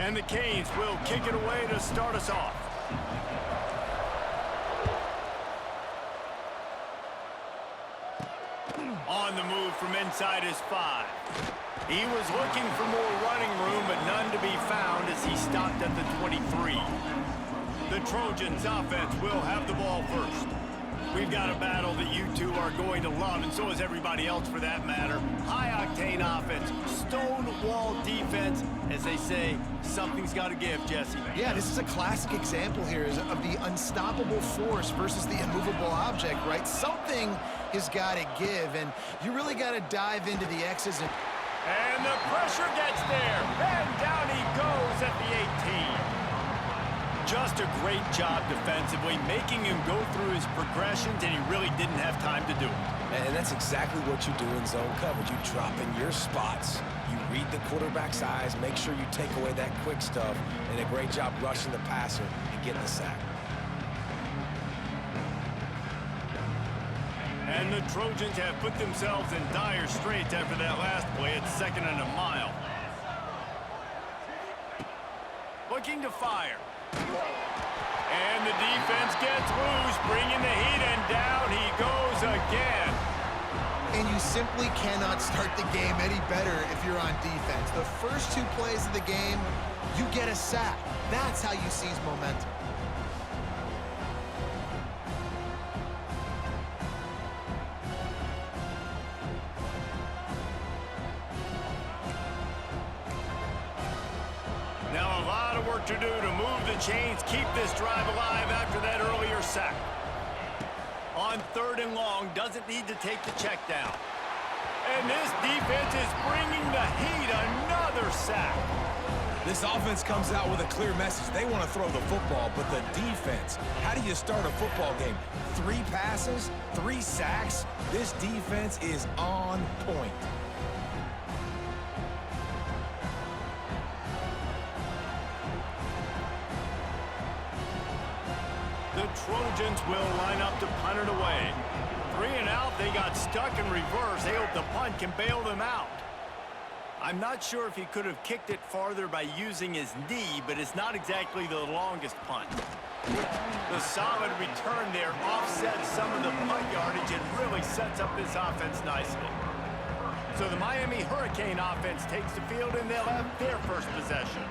And the Canes will kick it away to start us off. On the move from inside his 5. He was looking for more running room, but none to be found as he stopped at the 23. The Trojans offense will have the ball first. We've got a battle that you two are going to love, and so is everybody else for that matter. High-octane offense, stone-wall defense. As they say, something's got to give, Jesse. Yeah, this is a classic example here of the unstoppable force versus the immovable object, right? Something has got to give, and you really got to dive into the X's. And the pressure gets there, and down he goes at the 18. Just a great job defensively, making him go through his progressions, and he really didn't have time to do it. And that's exactly what you do in zone coverage. You drop in your spots, you read the quarterback's eyes, make sure you take away that quick stuff, and a great job rushing the passer and getting the sack. And the Trojans have put themselves in dire straits after that last play at 2nd and a mile. Looking to fire. And the defense gets loose, bringing the heat, and down he goes again. And you simply cannot start the game any better if you're on defense. The first 2 plays of the game, you get a sack. That's how you seize momentum. Now a lot of work to do to move the chains, keep this drive alive after that earlier sack. On 3rd and long, doesn't need to take the check down. And this defense is bringing the heat, another sack. This offense comes out with a clear message. They want to throw the football, but the defense, how do you start a football game? 3 passes, 3 sacks. This defense is on point. The Trojans will line up to punt it away. 3 and out, they got stuck in reverse. They hope the punt can bail them out. I'm not sure if he could have kicked it farther by using his knee, but it's not exactly the longest punt. The solid return there offsets some of the punt yardage and really sets up this offense nicely. So the Miami Hurricane offense takes the field, and they'll have their first possession.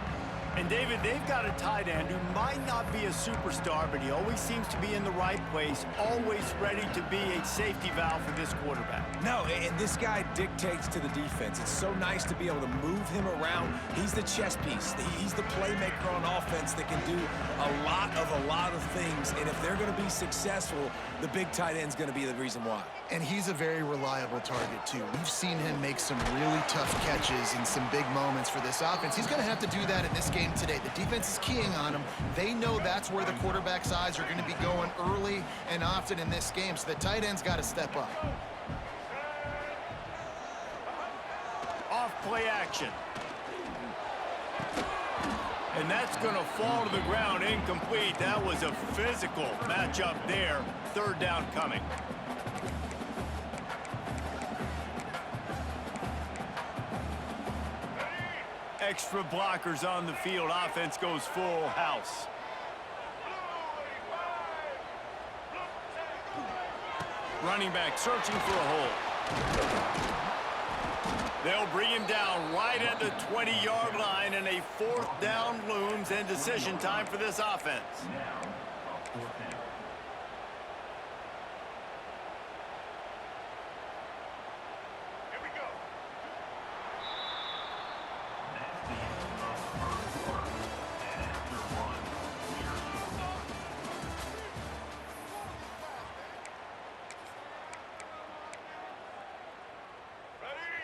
And, David, they've got a tight end who might not be a superstar, but he always seems to be in the right place, always ready to be a safety valve for this quarterback. No, and this guy dictates to the defense. It's so nice to be able to move him around. He's the chess piece. He's the playmaker on offense that can do a lot of things. And if they're going to be successful, the big tight end's going to be the reason why. And he's a very reliable target, too. We've seen him make some really tough catches in some big moments for this offense. He's going to have to do that in this game today. The defense is keying on him. They know that's where the quarterback's eyes are going to be going early and often in this game, so the tight end's got to step up. Off play action. And that's going to fall to the ground incomplete. That was a physical matchup there. 3rd down coming. Extra blockers on the field. Offense goes full house. Running back searching for a hole. They'll bring him down right at the 20-yard line, and a 4th down looms, and decision time for this offense.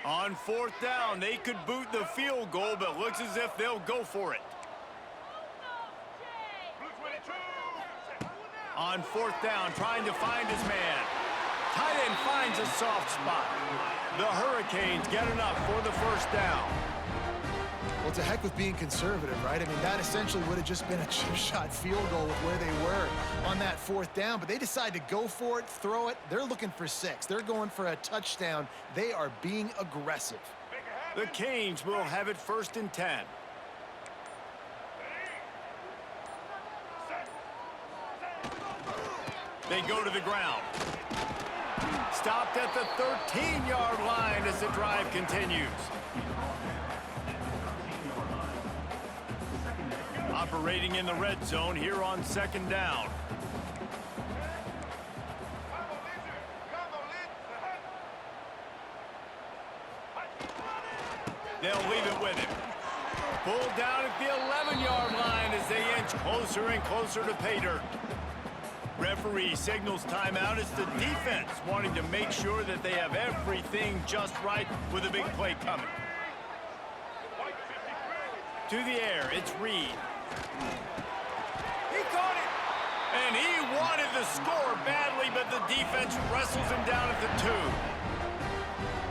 On 4th down, they could boot the field goal, but looks as if they'll go for it. On 4th down, trying to find his man. Tight end finds a soft spot. The Hurricanes get enough for the 1st down. Well, to heck with being conservative, right? I mean, that essentially would have just been a chip shot field goal with where they were on that 4th down, but they decide to go for it, throw it. They're looking for 6. They're going for a touchdown. They are being aggressive. The Canes will have it 1st and 10. They go to the ground. Stopped at the 13-yard line as the drive continues. Operating in the red zone here on second down. They'll leave it with him. Pulled down at the 11-yard line as they inch closer and closer to pay dirt. Referee signals timeout. It's the defense wanting to make sure that they have everything just right with a big play coming. To the air, it's Reed. He caught it! And he wanted the score badly, but the defense wrestles him down at the 2.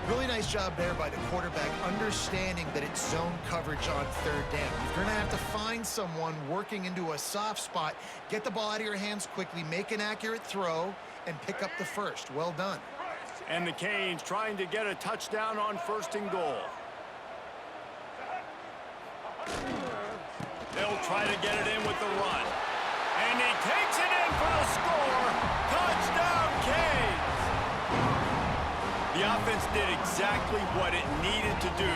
Really nice job there by the quarterback, understanding that it's zone coverage on third down. You're going to have to find someone working into a soft spot, get the ball out of your hands quickly, make an accurate throw, and pick up the first. Well done. And the Canes trying to get a touchdown on first and goal. They'll try to get it in with the run. And he takes it in for the score. Touchdown, Canes! The offense did exactly what it needed to do,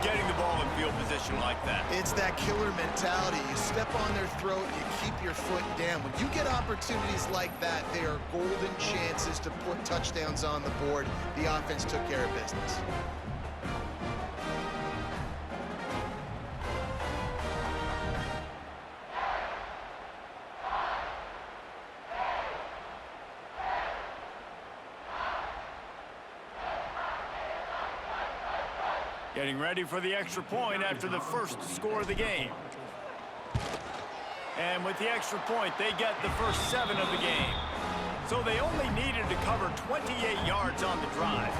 getting the ball in field position like that. It's that killer mentality. You step on their throat, you keep your foot down. When you get opportunities like that, they are golden chances to put touchdowns on the board. The offense took care of business. Getting ready for the extra point after the first score of the game. And with the extra point, they get the first 7 of the game. So they only needed to cover 28 yards on the drive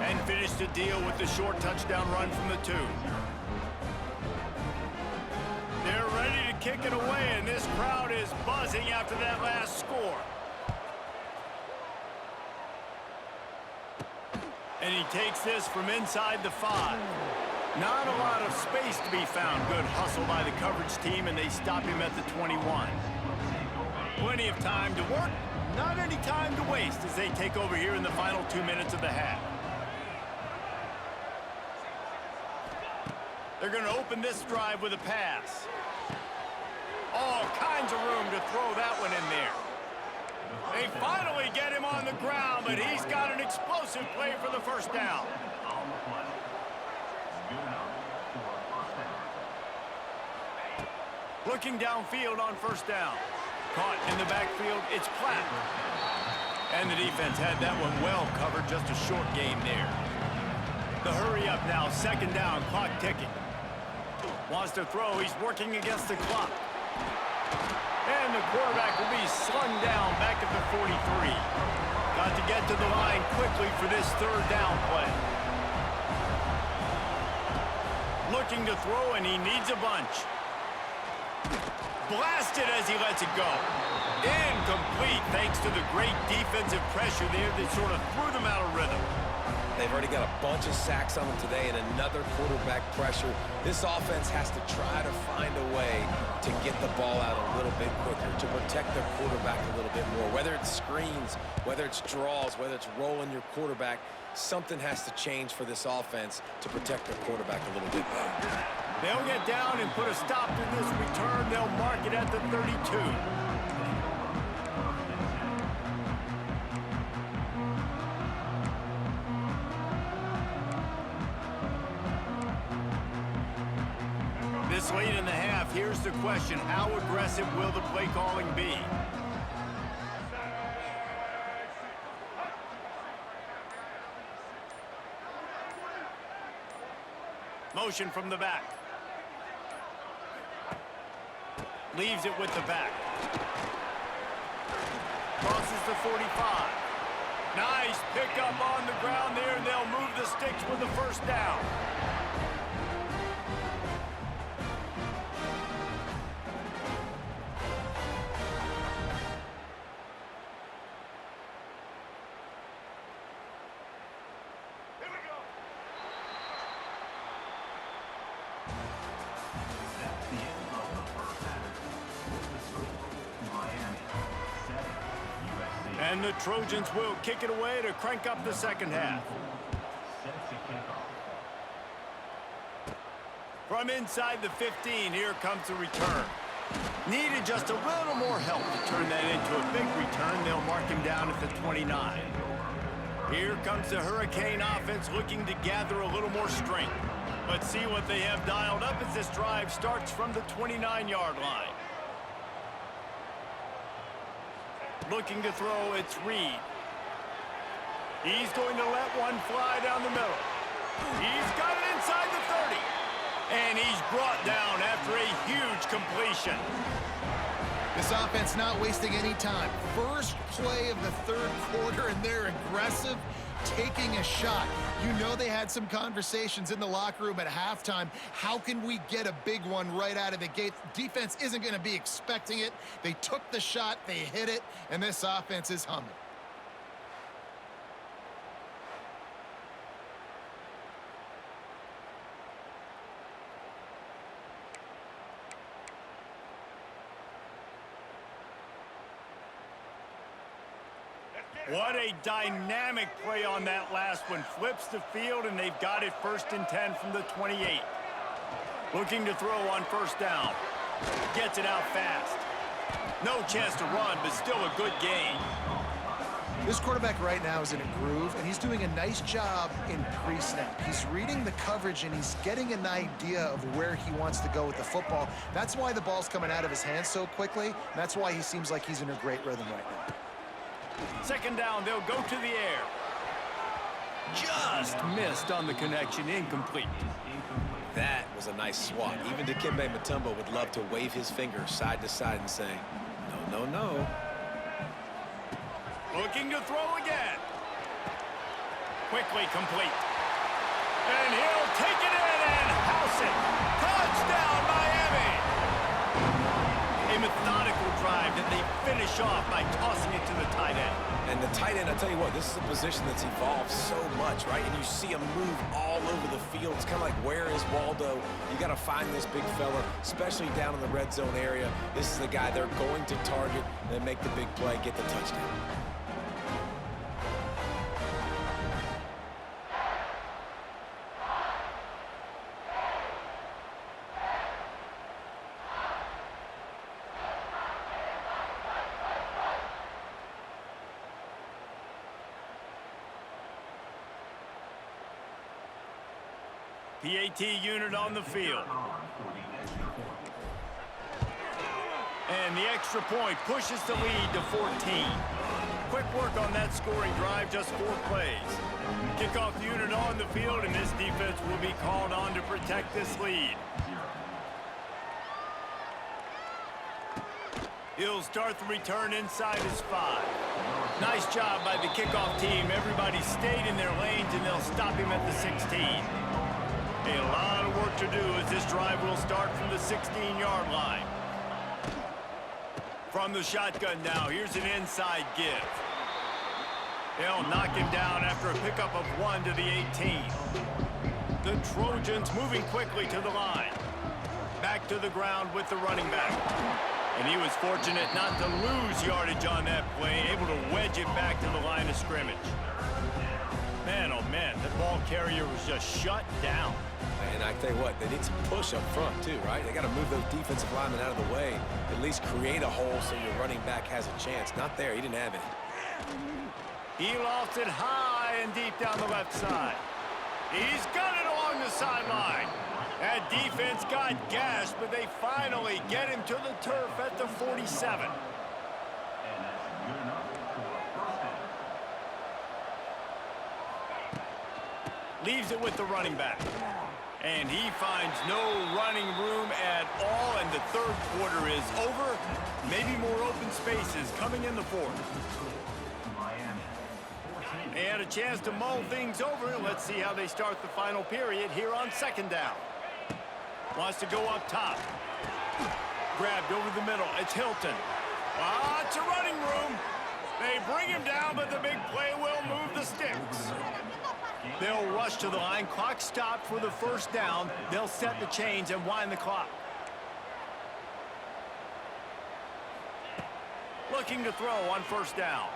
and finish the deal with the short touchdown run from the 2. They're ready to kick it away, and this crowd is buzzing after that last score. And he takes this from inside the 5. Not a lot of space to be found. Good hustle by the coverage team, and they stop him at the 21. Plenty of time to work, not any time to waste as they take over here in the final 2 minutes of the half. They're going to open this drive with a pass. All kinds of room to throw that one in there. They finally get him on the ground, but he's got an explosive play for the first down. Looking downfield on first down. Caught in the backfield, it's Platt. And the defense had that one well covered, just a short game there. The hurry up now, second down, clock ticking. Wants to throw, he's working against the clock. And the quarterback will be slung down back at the 43. Got to get to the line quickly for this third down play. Looking to throw, and he needs a bunch. Blasted as he lets it go. Incomplete thanks to the great defensive pressure there that sort of threw them out of rhythm. They've already got a bunch of sacks on them today and another quarterback pressure. This offense has to try to find a way to get the ball out a little bit quicker, to protect their quarterback a little bit more. Whether it's screens, whether it's draws, whether it's rolling your quarterback, something has to change for this offense to protect their quarterback a little bit better. They'll get down and put a stop to this return. They'll mark it at the 32. This late in the half, here's the question. How aggressive will the play calling be? Motion from the back. Leaves it with the back. Crosses the 45. Nice pickup on the ground there, and they'll move the sticks with the first down. And the Trojans will kick it away to crank up the second half. From inside the 15, here comes the return. Needed just a little more help to turn that into a big return. They'll mark him down at the 29. Here comes the Hurricane offense looking to gather a little more strength. Let's see what they have dialed up as this drive starts from the 29-yard line. Looking to throw, it's Reed. He's going to let one fly down the middle. He's got it inside the 30. And he's brought down after a huge completion. This offense not wasting any time. First play of the third quarter, and they're aggressive, taking a shot. You know they had some conversations in the locker room at halftime. How can we get a big one right out of the gate? Defense isn't going to be expecting it. They took the shot, they hit it, and this offense is humming. What a dynamic play on that last one. Flips the field, and they've got it 1st and 10 from the 28. Looking to throw on first down. Gets it out fast. No chance to run, but still a good gain. This quarterback right now is in a groove, and he's doing a nice job in pre-snap. He's reading the coverage, and he's getting an idea of where he wants to go with the football. That's why the ball's coming out of his hands so quickly, and that's why he seems like he's in a great rhythm right now. Second down, they'll go to the air. Just missed on the connection, incomplete. That was a nice swat. Even Dikembe Mutombo would love to wave his finger side to side and say, no, no, no. Looking to throw again. Quickly complete. And he'll take it in and house it. Touchdown, Miami! A methodical drive that they finish off by tossing it to the tight end. And the tight end, I tell you what, this is a position that's evolved so much, right? And you see him move all over the field. It's kind of like, where is Waldo? You got to find this big fella, especially down in the red zone area. This is the guy they're going to target and make the big play, get the touchdown. PAT unit on the field. And the extra point pushes the lead to 14. Quick work on that scoring drive, just 4 plays. Kickoff unit on the field, and this defense will be called on to protect this lead. He'll start the return inside his 5. Nice job by the kickoff team. Everybody stayed in their lanes, and they'll stop him at the 16. A lot of work to do as this drive will start from the 16-yard line. From the shotgun now, here's an inside give. They'll knock him down after a pickup of 1 to the 18. The Trojans moving quickly to the line. Back to the ground with the running back. And he was fortunate not to lose yardage on that play, able to wedge it back to the line of scrimmage. Man, oh man, the ball carrier was just shut down. And I tell you what, they need some push up front too, right? They got to move those defensive linemen out of the way, at least create a hole so your running back has a chance. Not there, he didn't have any. He lofts it high and deep down the left side. He's got it along the sideline. That defense got gashed, but they finally get him to the turf at the 47. Leaves it with the running back. And he finds no running room at all, and the third quarter is over. Maybe more open spaces coming in the fourth. They had a chance to mull things over. Let's see how they start the final period here on second down. Wants to go up top. Grabbed over the middle. It's Hilton. Lots of running room. They bring him down, but the big play will move the sticks. They'll rush to the line. Clock stopped for the first down. They'll set the chains and wind the clock. Looking to throw on first down.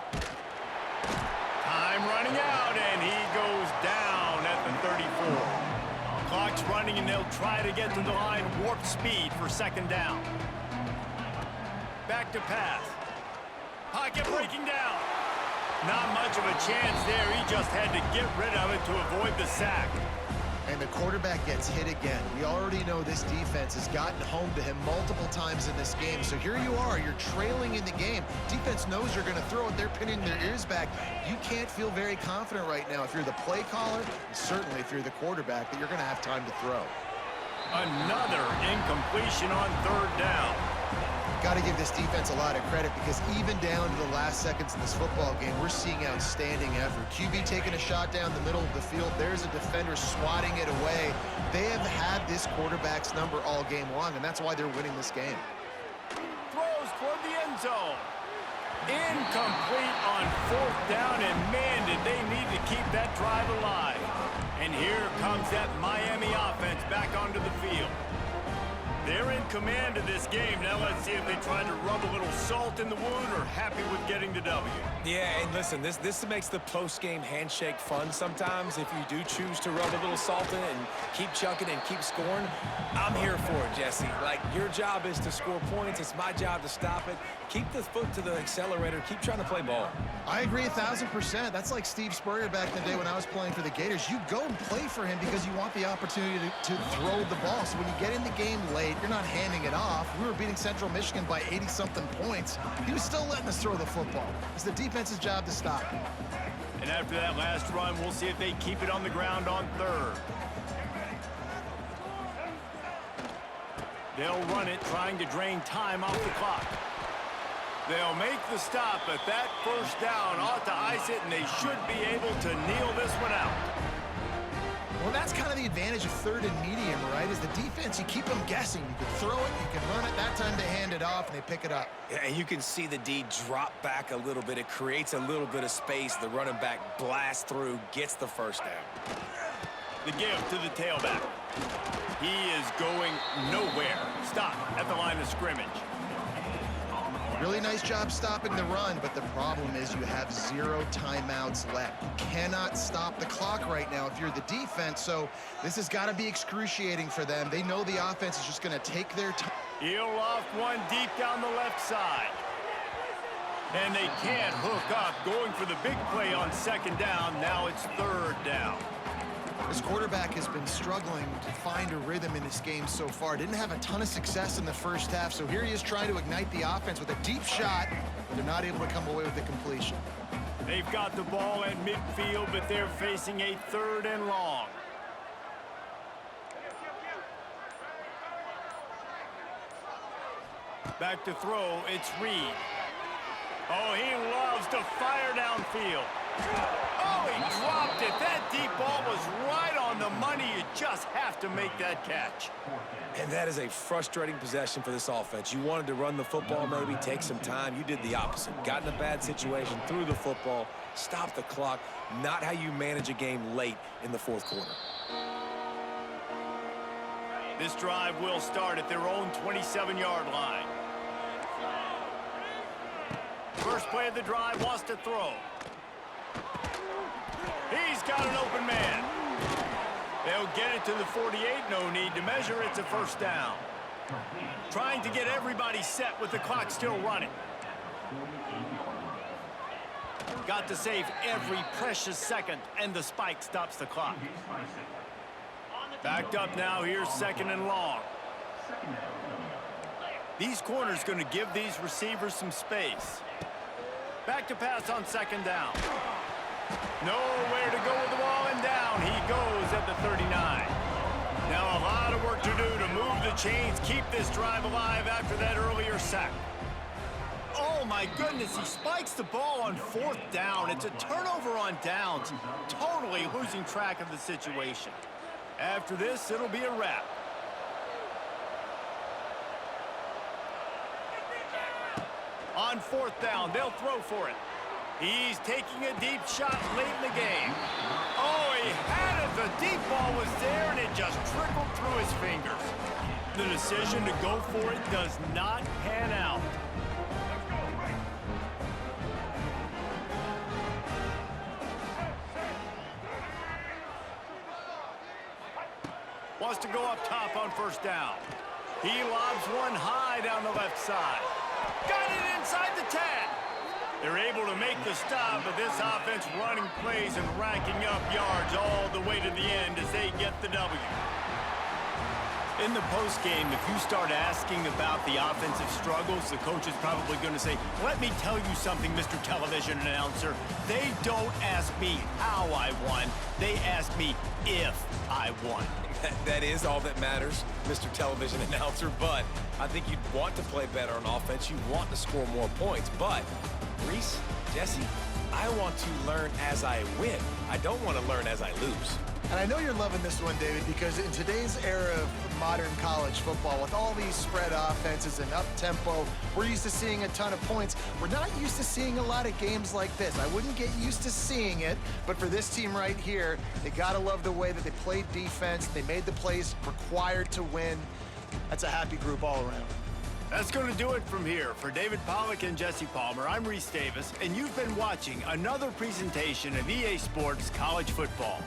Time running out, and he goes down at the 34. Clock's running, and they'll try to get to the line warp speed for second down. Back to pass. Pocket breaking down. Not much of a chance there. He just had to get rid of it to avoid the sack. And the quarterback gets hit again. We already know this defense has gotten home to him multiple times in this game. So here you are, you're trailing in the game. Defense knows you're going to throw it. They're pinning their ears back. You can't feel very confident right now if you're the play caller, and certainly if you're the quarterback, that you're going to have time to throw. Another incompletion on third down. Got to give this defense a lot of credit because even down to the last seconds in this football game, we're seeing outstanding effort. QB taking a shot down the middle of the field. There's a defender swatting it away. They have had this quarterback's number all game long, and that's why they're winning this game. Throws toward the end zone. Incomplete on fourth down, and man, did they need to keep that drive alive. And here comes that Miami offense back onto the field. They're in command of this game. Now let's see if they try to rub a little salt in the wound or happy with getting the W. Yeah, and listen, this makes the post-game handshake fun sometimes. If you do choose to rub a little salt in it and keep chucking and keep scoring, I'm here for it, Jesse. Like, your job is to score points. It's my job to stop it. Keep the foot to the accelerator. Keep trying to play ball. I agree 1,000%. That's like Steve Spurrier back in the day when I was playing for the Gators. You go and play for him because you want the opportunity to throw the ball. So when you get in the game late, you're not handing it off. We were beating Central Michigan by 80-something points. He was still letting us throw the football. It's the defense's job to stop him. And after that last run, we'll see if they keep it on the ground on third. They'll run it, trying to drain time off the clock. They'll make the stop, but that first down ought to ice it, and they should be able to kneel this one out. Well, that's kind of the advantage of third and medium, right? Is the defense, you keep them guessing. You can throw it, you can run it. That time they hand it off, and they pick it up. Yeah, and you can see the D drop back a little bit. It creates a little bit of space. The running back blasts through, gets the first down. The give to the tailback. He is going nowhere. Stop at the line of scrimmage. Really nice job stopping the run, but the problem is you have 0 timeouts left. You cannot stop the clock right now if you're the defense, so this has got to be excruciating for them. They know the offense is just going to take their time. He'll loft one deep down the left side. And they can't hook up, going for the big play on second down. Now it's third down. This quarterback has been struggling to find a rhythm in this game so far. Didn't have a ton of success in the first half, so here he is trying to ignite the offense with a deep shot, but they're not able to come away with the completion. They've got the ball at midfield, but they're facing a third and long. Back to throw, it's Reed. Oh, he loves to fire downfield. Oh, he dropped it. That deep ball was right on the money. You just have to make that catch. And that is a frustrating possession for this offense. You wanted to run the football, maybe take some time. You did the opposite. Got in a bad situation, threw the football, stopped the clock. Not how you manage a game late in the fourth quarter. This drive will start at their own 27-yard line. First play of the drive, wants to throw. He's got an open man. They'll get it to the 48. No need to measure. It's a first down. Trying to get everybody set with the clock still running. Got to save every precious second, and the spike stops the clock. Backed up now. Here's second and long. These corners going to give these receivers some space. Back to pass on second down. Nowhere to go with the ball, and down he goes at the 39. Now a lot of work to do to move the chains, keep this drive alive after that earlier sack. Oh my goodness, he spikes the ball on fourth down. It's a turnover on downs, totally losing track of the situation. After this, it'll be a wrap. On fourth down, they'll throw for it. He's taking a deep shot late in the game. Oh, he had it. The deep ball was there, and it just trickled through his fingers. The decision to go for it does not pan out. Wants to go up top on first down. He lobs one high down the left side. Got it inside the 10. They're able to make the stop, but this offense running plays and racking up yards all the way to the end as they get the W. In the postgame, if you start asking about the offensive struggles, the coach is probably going to say, let me tell you something, Mr. Television Announcer. They don't ask me how I won. They ask me if I won. That is all that matters, Mr. Television Announcer, but I think you'd want to play better on offense. You want to score more points, but Reese, Jesse, I want to learn as I win. I don't want to learn as I lose. And I know you're loving this one, David, because in today's era of modern college football, with all these spread offenses and up-tempo, we're used to seeing a ton of points. We're not used to seeing a lot of games like this. I wouldn't get used to seeing it, but for this team right here, they got to love the way that they played defense. They made the plays required to win. That's a happy group all around. That's going to do it from here. For David Pollack and Jesse Palmer, I'm Reese Davis, and you've been watching another presentation of EA Sports College Football.